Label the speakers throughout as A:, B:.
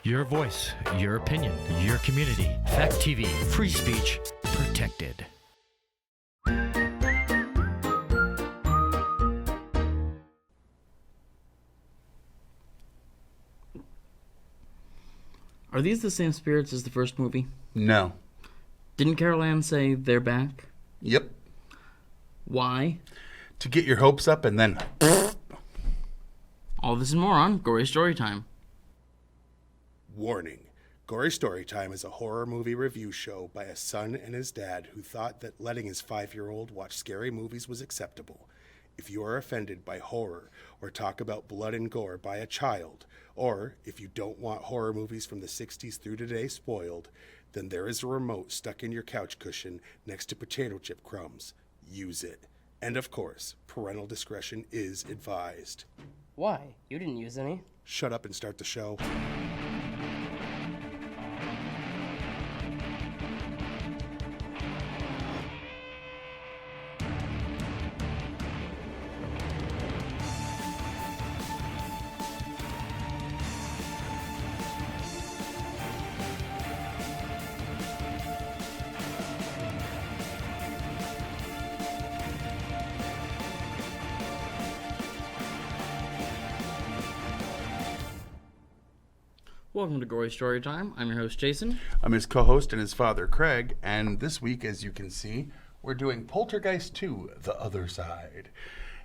A: Your voice, your opinion, your community. Fact TV, free speech, protected.
B: Are these the same spirits as the first movie?
C: No.
B: Didn't Carol Ann say they're back?
C: Yep.
B: Why?
C: To get your hopes up and then...
B: All this and more on Gory Storytime.
D: Warning. Gory Storytime is a horror movie review show by a son and his dad who thought that letting his 5-year-old watch scary movies was acceptable. If you are offended by horror or talk about blood and gore by a child, or if you don't want horror movies from the 60s through today spoiled, then there is a remote stuck in your couch cushion next to potato chip crumbs. Use it. And of course, parental discretion is advised.
E: Why? You didn't use any.
D: Shut up and start the show.
B: Welcome to Gory Storytime. I'm your host, Jason.
C: I'm his co-host and his father, Craig, and this week, as you can see, we're doing Poltergeist 2, The Other Side.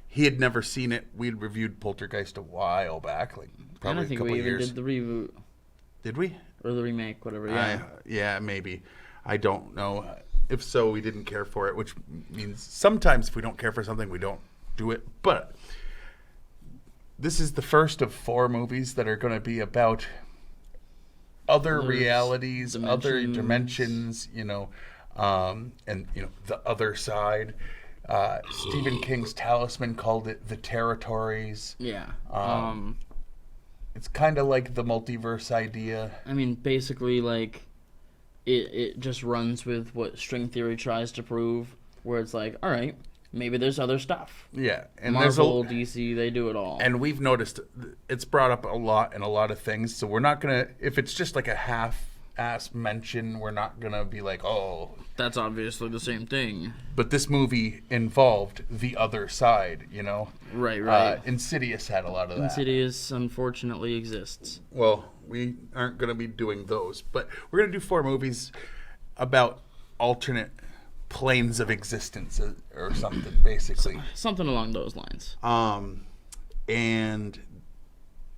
C: He had never seen it. We'd reviewed Poltergeist a while back, like probably
B: I think
C: a couple
B: we
C: of
B: even
C: years.
B: did the reboot.
C: Did we?
B: Or the remake, whatever, yeah.
C: Yeah, maybe. I don't know. If so, we didn't care for it, which means sometimes if we don't care for something, we don't do it. But this is the first of 4 movies that are going to be about other realities, other dimensions, and the other side. Stephen King's Talisman called it the territories.
B: Yeah.
C: It's kind of like the multiverse idea.
B: I mean, basically, like, it just runs with what string theory tries to prove, where it's like, all right, maybe there's other stuff.
C: Yeah. And
B: Marvel, DC, they do it all.
C: And we've noticed it's brought up a lot in a lot of things, so we're not going to, if it's just like a half-ass mention, we're not going to be like, oh.
B: That's obviously the same thing.
C: But this movie involved the other side,
B: Right.
C: Insidious had a lot of that.
B: Insidious, unfortunately, exists.
C: Well, we aren't going to be doing those, but we're going to do 4 movies about alternate planes of existence or something, basically.
B: Something along those lines.
C: And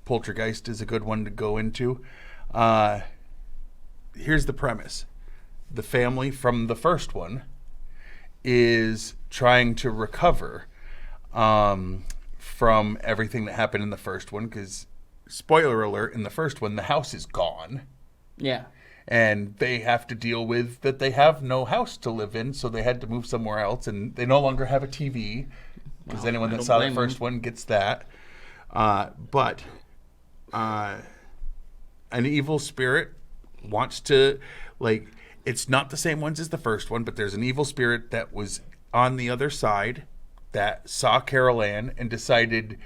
C: Poltergeist is a good one to go into. Here's the premise. The family from the first one is trying to recover from everything that happened in the first one, because, spoiler alert, in the first one, the house is gone.
B: Yeah.
C: And they have to deal with that they have no house to live in, so they had to move somewhere else, and they no longer have a TV, because anyone that saw the first one gets that. But an evil spirit wants to, it's not the same ones as the first one, but there's an evil spirit that was on the other side that saw Carol Ann and decided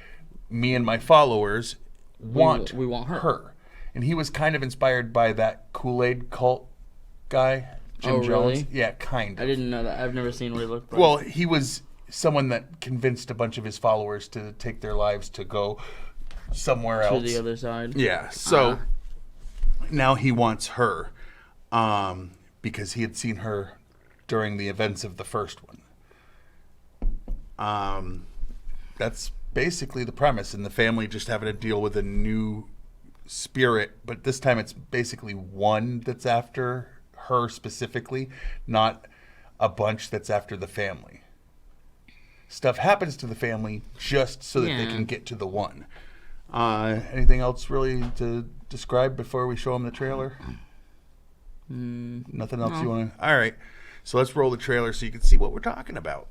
C: me and my followers want her. And he was kind of inspired by that Kool-Aid cult guy, Jim Jones.
B: Really?
C: Yeah, kind of.
B: I didn't know that. I've never seen what he looked like.
C: Well, he was someone that convinced a bunch of his followers to take their lives to go somewhere else.
B: To the other side.
C: Yeah. So now he wants her because he had seen her during the events of the first one. That's basically the premise, and the family just having to deal with a new spirit, but this time it's basically one that's after her specifically, not a bunch that's after the family. Stuff happens to the family just so that they can get to the one. Anything else really to describe before we show them the trailer? Nothing else you want to... All right, so let's roll the trailer so you can see what we're talking about.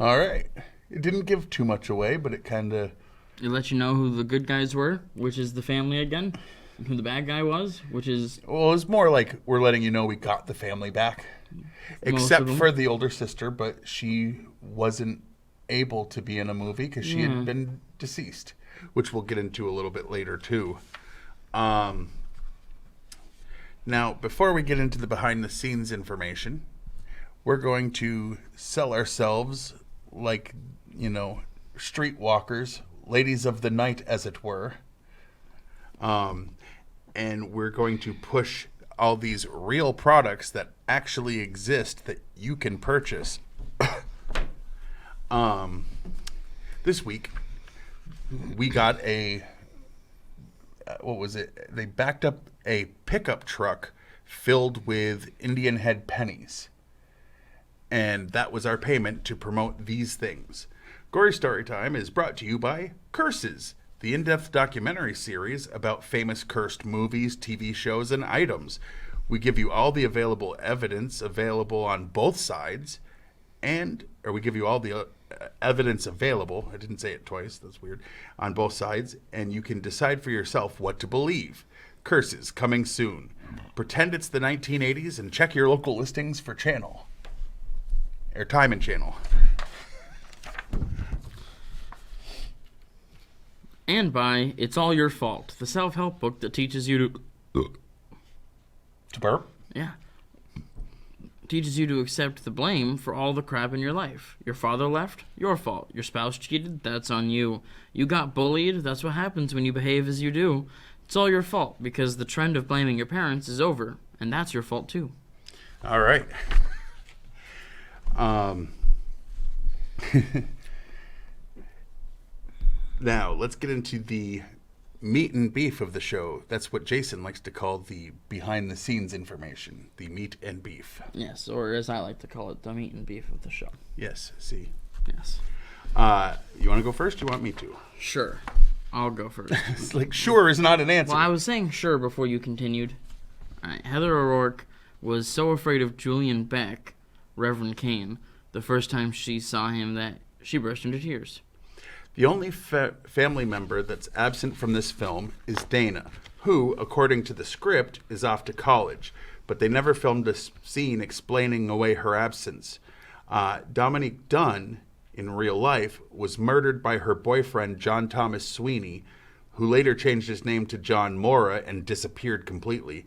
C: All right. It didn't give too much away, but it kind of...
B: It let you know who the good guys were, which is the family again, and who the bad guy was, which is...
C: Well, it was more like we're letting you know we got the family back. Except for the older sister, but she wasn't able to be in a movie because she had been deceased, which we'll get into a little bit later, too. Now, before we get into the behind-the-scenes information, we're going to sell ourselves like, streetwalkers, ladies of the night, as it were. And we're going to push all these real products that actually exist that you can purchase. This week, we got what was it? They backed up a pickup truck filled with Indian head pennies. And that was our payment to promote these things. Gory Storytime is brought to you by Curses, the in-depth documentary series about famous cursed movies, TV shows, and items. We give you all the available evidence available on both sides, or we give you all the evidence available, I didn't say it twice, that's weird, on both sides, and you can decide for yourself what to believe. Curses, coming soon. Pretend it's the 1980s and check your local listings for channel. Or time and channel.
B: And by It's All Your Fault, the self-help book that teaches you to...
C: To burp?
B: Yeah. Teaches you to accept the blame for all the crap in your life. Your father left? Your fault. Your spouse cheated? That's on you. You got bullied? That's what happens when you behave as you do. It's all your fault, because the trend of blaming your parents is over, and that's your fault too.
C: All right. Now, let's get into the meat and beef of the show. That's what Jason likes to call the behind-the-scenes information, the meat and beef.
B: Yes, or as I like to call it, the meat and beef of the show.
C: Yes, see.
B: Yes.
C: You want to go first, or you want me to?
B: Sure. I'll go first.
C: It's like, sure is not an answer.
B: Well, I was saying sure before you continued. All right. Heather O'Rourke was so afraid of Julian Beck, Reverend Kane, the first time she saw him that she burst into tears.
C: The only family member that's absent from this film is Dana, who, according to the script, is off to college, but they never filmed a scene explaining away her absence. Dominique Dunn, in real life, was murdered by her boyfriend, John Thomas Sweeney, who later changed his name to John Mora and disappeared completely,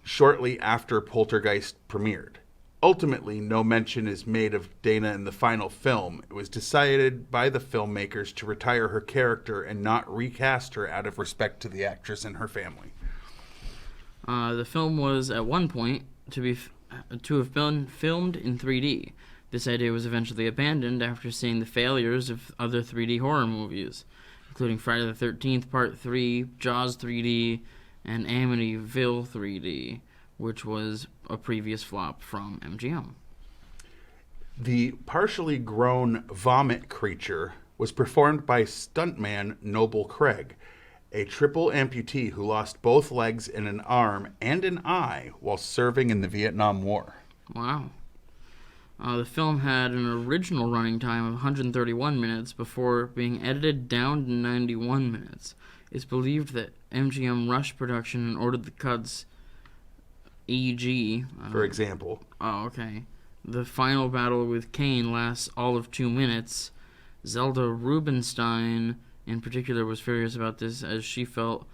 C: shortly after Poltergeist premiered. Ultimately, no mention is made of Dana in the final film. It was decided by the filmmakers to retire her character and not recast her out of respect to the actress and her family.
B: The film was, at one point, to have been filmed in 3D. This idea was eventually abandoned after seeing the failures of other 3D horror movies, including Friday the 13th Part 3, Jaws 3D, and Amityville 3D, which was a previous flop from MGM.
C: The partially grown vomit creature was performed by stuntman Noble Craig, a triple amputee who lost both legs and an arm and an eye while serving in the Vietnam War.
B: Wow. The film had an original running time of 131 minutes before being edited down to 91 minutes. It's believed that MGM rushed production and ordered the cuts, e.g.
C: For example.
B: Oh, okay. The final battle with Kane lasts all of 2 minutes. Zelda Rubinstein, in particular, was furious about this as she felt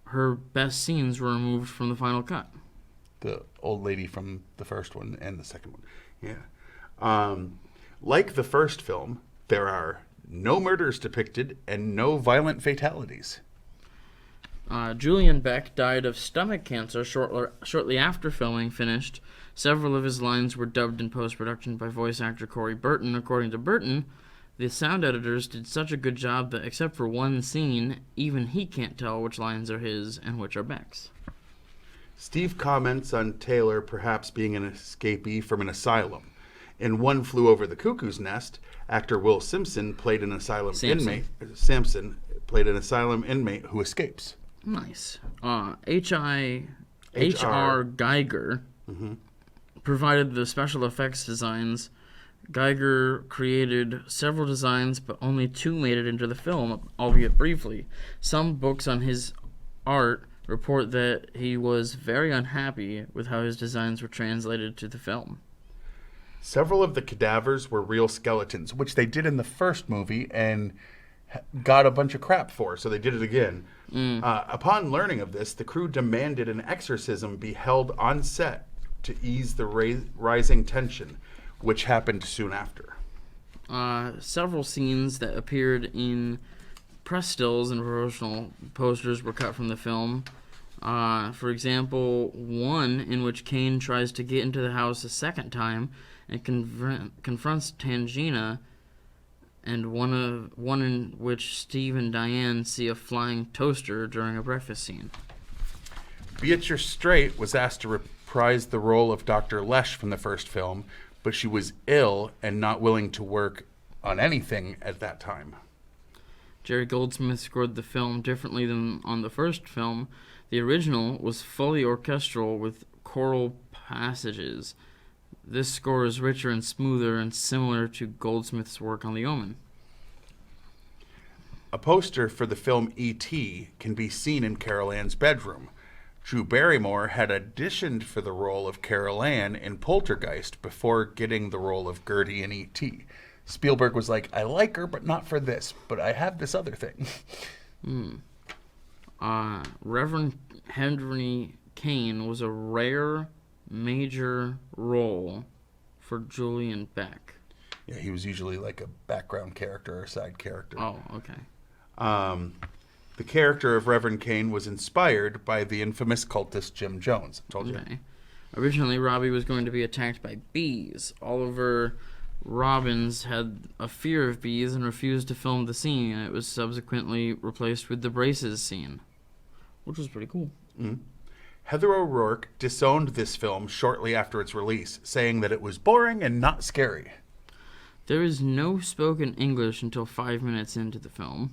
B: her best scenes were removed from the final cut.
C: The old lady from the first one and the second one. Yeah. Like the first film, there are no murders depicted and no violent fatalities.
B: Julian Beck died of stomach cancer shortly after filming finished. Several of his lines were dubbed in post-production by voice actor Corey Burton. According to Burton, the sound editors did such a good job that except for one scene, even he can't tell which lines are his and which are Beck's.
C: Steve comments on Taylor perhaps being an escapee from an asylum. In One Flew Over the Cuckoo's Nest, actor Will Simpson played an asylum inmate. Samson played an asylum inmate who escapes.
B: Nice. H.R. Geiger provided the special effects designs Geiger created several designs, but only 2 made it into the film, albeit briefly. Some books on his art report that he was very unhappy with how his designs were translated to the film.
C: Several of the cadavers were real skeletons, which they did in the first movie and got a bunch of crap for, so they did it again. Upon learning of this, the crew demanded an exorcism be held on set to ease the rising tension, which happened soon after.
B: Several scenes that appeared in press stills and promotional posters were cut from the film. For example, one in which Kane tries to get into the house a second time and confronts Tangina, and one in which Steve and Diane see a flying toaster during a breakfast scene.
C: Beatrice Straight was asked to reprise the role of Dr. Lesh from the first film, but she was ill and not willing to work on anything at that time.
B: Jerry Goldsmith scored the film differently than on the first film. The original was fully orchestral with choral passages. This score is richer and smoother and similar to Goldsmith's work on The Omen.
C: A poster for the film E.T. can be seen in Carol Ann's bedroom. Drew Barrymore had auditioned for the role of Carol Ann in Poltergeist before getting the role of Gertie in E.T. Spielberg was like, I like her, but not for this, but I have this other thing.
B: Reverend Kane was a rare major role for Julian Beck.
C: Yeah, he was usually like a background character or side character.
B: Oh, okay.
C: The character of Reverend Kane was inspired by the infamous cultist Jim Jones. I told you.
B: Okay. Originally, Robbie was going to be attacked by bees. Oliver Robbins had a fear of bees and refused to film the scene, and it was subsequently replaced with the braces scene, which was pretty cool.
C: Mm-hmm. Heather O'Rourke disowned this film shortly after its release, saying that it was boring and not scary.
B: There is no spoken English until 5 minutes into the film.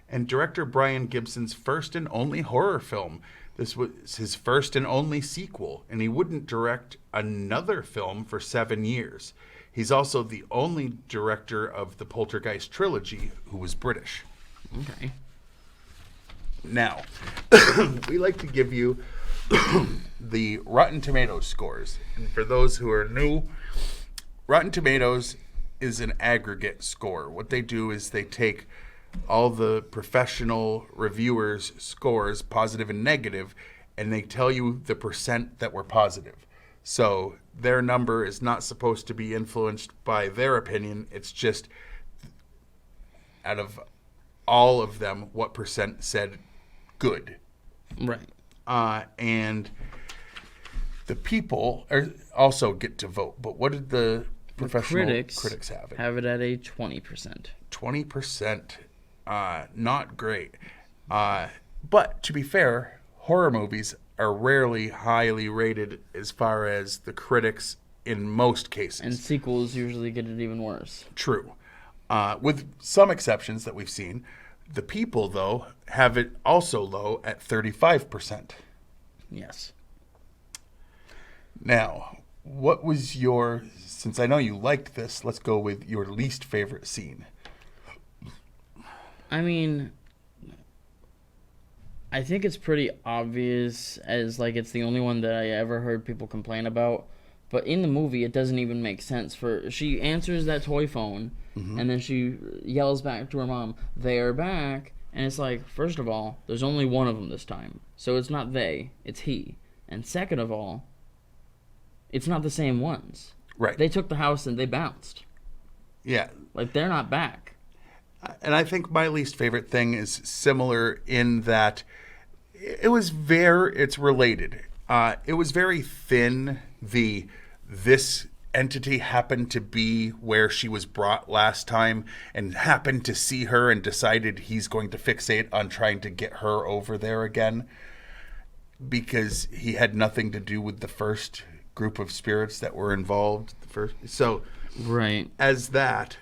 C: And director Brian Gibson's first and only horror film. This was his first and only sequel, and he wouldn't direct another film for 7 years. He's also the only director of the Poltergeist trilogy who was British.
B: Okay.
C: Now, we like to give you the Rotten Tomatoes scores. And for those who are new, Rotten Tomatoes is an aggregate score. What they do is they take all the professional reviewers' scores, positive and negative, and they tell you the percent that were positive. So their number is not supposed to be influenced by their opinion. It's just out of all of them, what percent said good.
B: Right.
C: And the people also get to vote. But what did the professional critics have it?
B: Have it at a 20%.
C: 20%. Not great. But to be fair, horror movies are rarely highly rated as far as the critics in most cases.
B: And sequels usually get it even worse.
C: True. With some exceptions that we've seen. The people, though, have it also low at 35%.
B: Yes.
C: Now, what was your, since I know you liked this, let's go with your least favorite scene.
B: I mean, I think it's pretty obvious as, like, it's the only one that I ever heard people complain about. But in the movie, it doesn't even make sense. She answers that toy phone, and then she yells back to her mom, "They're back." And it's like, first of all, there's only one of them this time. So it's not they, it's he. And second of all, it's not the same ones.
C: Right.
B: They took the house and they bounced.
C: Yeah.
B: Like, they're not back.
C: And I think my least favorite thing is similar in that it's related. It was very thin. This entity happened to be where she was brought last time and happened to see her and decided he's going to fixate on trying to get her over there again because he had nothing to do with the first group of spirits that were involved. So,
B: right.
C: As that,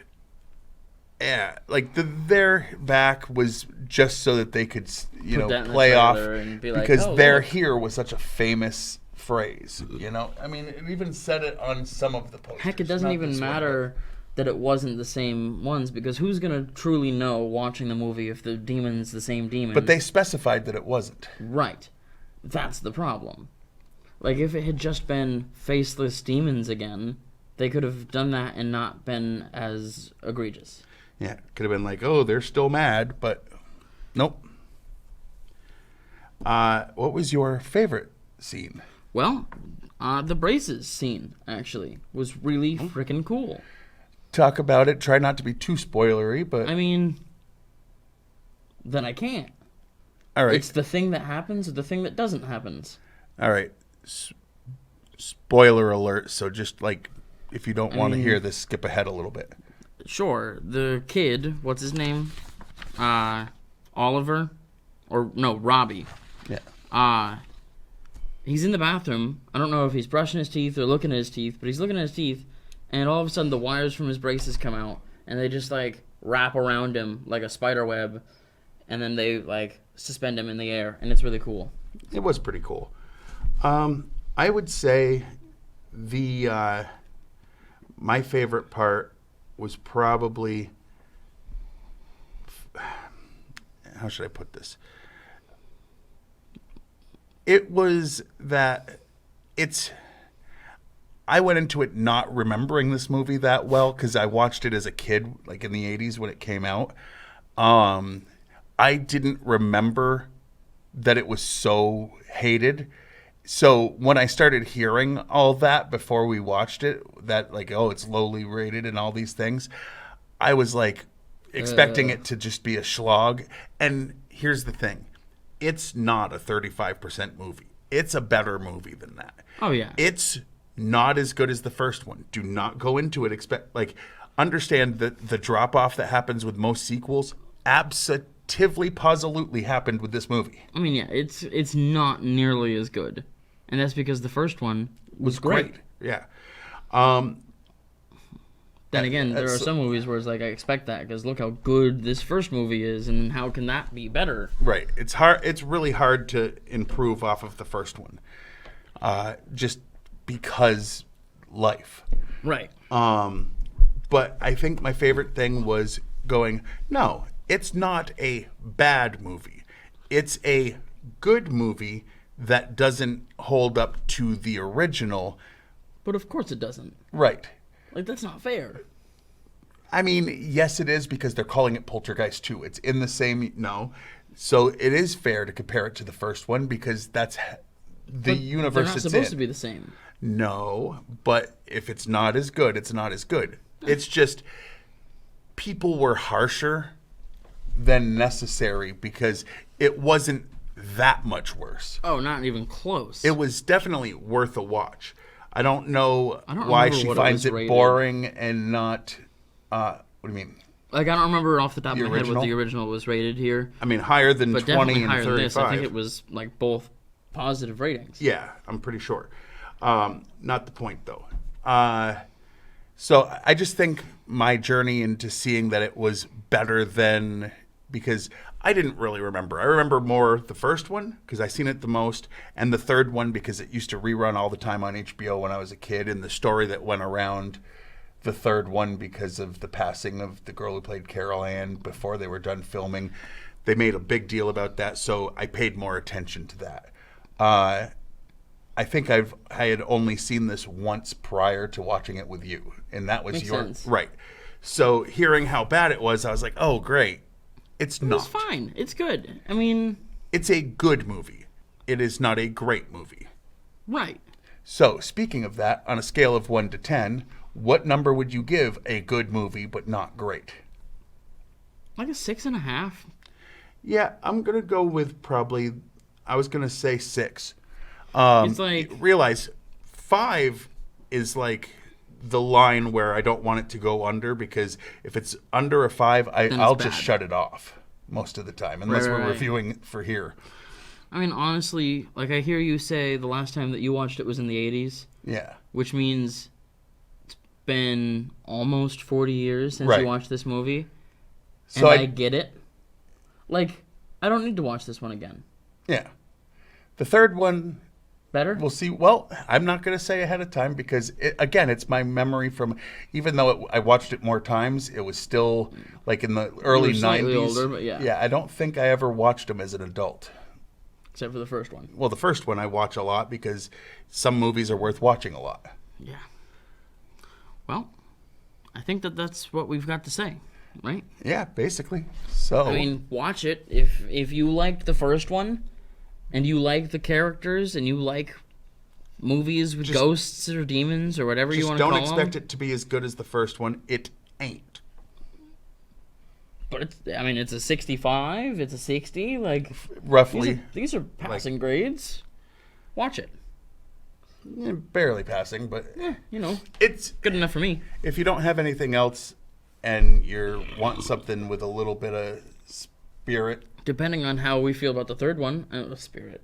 C: yeah, like their back was just so that they could, play off
B: and be like,
C: because
B: "Oh,
C: They're
B: look."
C: Here was such a famous phrase, you know? I mean, it even said it on some of the posters.
B: Heck, it doesn't
C: Not
B: even
C: this one,
B: matter that it wasn't the same ones, because who's going to truly know watching the movie if the demon's the same demon?
C: But they specified that it wasn't.
B: Right. That's the problem. Like, if it had just been faceless demons again, they could have done that and not been as egregious.
C: Yeah, could have been like, oh, they're still mad, but nope. What was your favorite scene?
B: Well, the braces scene, actually, was really freaking cool.
C: Talk about it. Try not to be too spoilery, but...
B: I mean, then I can't.
C: All right.
B: It's the thing that happens or the thing that doesn't happen.
C: All right. Spoiler alert, so just, like, if you don't want to hear this, skip ahead a little bit.
B: Sure, the kid, what's his name? Oliver? Or, no, Robbie.
C: Yeah.
B: He's in the bathroom. I don't know if he's brushing his teeth or looking at his teeth, but he's looking at his teeth, and all of a sudden the wires from his braces come out, and they just, like, wrap around him like a spider web, and then they, like, suspend him in the air, and it's really cool.
C: It was pretty cool. I would say my favorite part was probably, how should I put this? It was that I went into it not remembering this movie that well because I watched it as a kid, like in the 80s when it came out. I didn't remember that it was so hated. So when I started hearing all that before we watched it, that like, oh, it's lowly rated and all these things, I was like expecting it to just be a slog. And here's the thing. It's not a 35% movie. It's a better movie than that. Oh, yeah. It's not as good as the first one. Do not go into it understand that the drop-off that happens with most sequels absolutely happened with this movie.
B: I mean, yeah, it's not nearly as good. And that's because the first one was great.
C: Yeah.
B: Then again, there are some movies where it's like, I expect that because look how good this first movie is, and how can that be better?
C: Right. It's hard. It's really hard to improve off of the first one, just because life.
B: Right.
C: But I think my favorite thing was going, no, it's not a bad movie. It's a good movie that doesn't hold up to the original.
B: But of course it doesn't.
C: Right.
B: Like, that's not fair.
C: I mean, yes, it is because they're calling it Poltergeist 2. It's in the same... No. So it is fair to compare it to the first one because that's the universe it's in.
B: They're not supposed to be the same.
C: No, but if it's not as good, it's not as good. It's just people were harsher than necessary because it wasn't that much worse.
B: Oh, not even close.
C: It was definitely worth a watch. I don't know why she finds it boring and not... what do you mean?
B: Like, I don't remember off the top of my head what the original was rated here.
C: I mean, higher than 20 and 35. Than this.
B: I think it was, like, both positive ratings.
C: Yeah, I'm pretty sure. Not the point, though. So I just think my journey into seeing that it was better than... Because I didn't really remember. I remember more the first one because I seen it the most, and the third one because it used to rerun all the time on HBO when I was a kid, and the story that went around the third one because of the passing of the girl who played Carol Ann before they were done filming. They made a big deal about that, so I paid more attention to that. I think I had only seen this once prior to watching it with you, and that was
B: Makes sense.
C: Right. So hearing how bad it was, I was like, oh, great. It's not.
B: It's fine. It's good. I mean...
C: It's a good movie. It is not a great movie.
B: Right.
C: So, speaking of that, on a scale of 1 to 10, what number would you give a good movie but not great?
B: Like a 6.5.
C: Yeah, I'm going to go with probably... I was going to say 6.
B: It's like...
C: Realize 5 is like... the line where I don't want it to go under because if it's under a 5, I'll just shut it off most of the time unless we're reviewing for here.
B: I mean, honestly, like I hear you say the last time that you watched it was in the 80s.
C: Yeah.
B: Which means it's been almost 40 years since you watched this movie. So I get it. Like, I don't need to watch this one again.
C: Yeah. The third one
B: better?
C: We'll see. Well, I'm not going to say ahead of time because, again, it's my memory from, even though I watched it more times, it was still like in the early 90s.
B: Slightly older, but yeah.
C: Yeah, I don't think I ever watched them as an adult.
B: Except for the first one.
C: Well, the first one I watch a lot because some movies are worth watching a lot.
B: Yeah. Well, I think that's what we've got to say, right?
C: Yeah, basically. So
B: I mean, watch it. If you liked the first one, and you like the characters, and you like movies with ghosts or demons or whatever you want to call them.
C: Just don't expect it to be as good as the first one. It ain't.
B: But it's a 65, it's a 60, like
C: roughly.
B: These are passing grades. Watch it.
C: Barely passing, but
B: it's good enough for me.
C: If you don't have anything else and you're wanting something with a little bit of spirit,
B: depending on how we feel about the third one, spirit.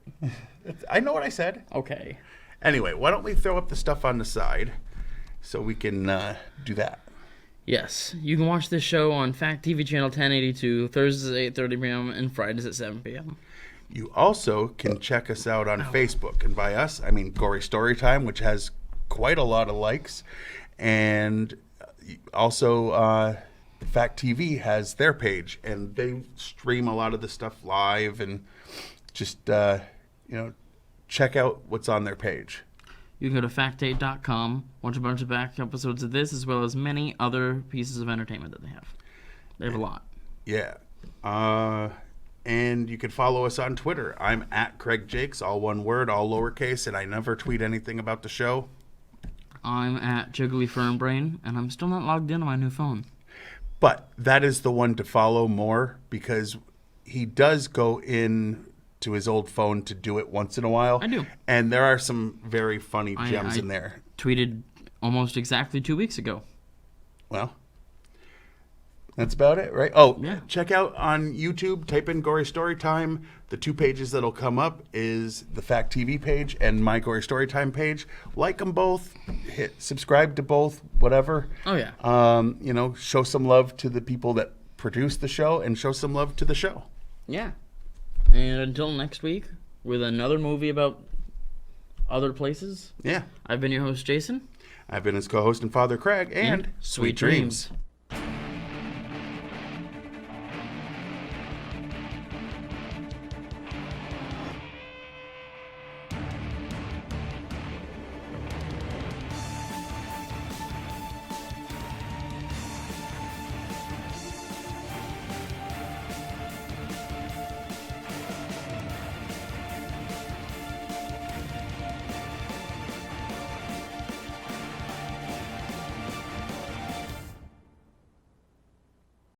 C: I know what I said.
B: Okay.
C: Anyway, why don't we throw up the stuff on the side so we can do that?
B: Yes, you can watch this show on Fact TV channel 1082, Thursdays at 8:30 p.m. and Fridays at 7 p.m.
C: You also can check us out on Facebook, and by us, I mean Gory Storytime, which has quite a lot of likes, and also Fact TV has their page, and they stream a lot of the stuff live, and just check out what's on their page.
B: You can go to factate.com, watch a bunch of back episodes of this, as well as many other pieces of entertainment that they have. They have a lot.
C: Yeah. And you can follow us on Twitter. I'm at Craig Jakes, all one word, all lowercase, and I never tweet anything about the show.
B: I'm at Jiggly Fernbrain, and I'm still not logged in on my new phone.
C: But that is the one to follow more, because he does go in to his old phone to do it once in a while.
B: I do.
C: And there are some very funny gems in there.
B: Tweeted almost exactly 2 weeks ago.
C: Well, that's about it, right? Oh,
B: yeah.
C: Check out on YouTube, type in Gory Storytime. The two pages that'll come up is the Fact TV page and my Gory Storytime page. Like them both, hit subscribe to both, whatever.
B: Oh, yeah.
C: Show some love to the people that produce the show and show some love to the show.
B: Yeah. And until next week, with another movie about other places.
C: Yeah.
B: I've been your host, Jason.
C: I've been his co-host and father, Craig, and
B: sweet dreams.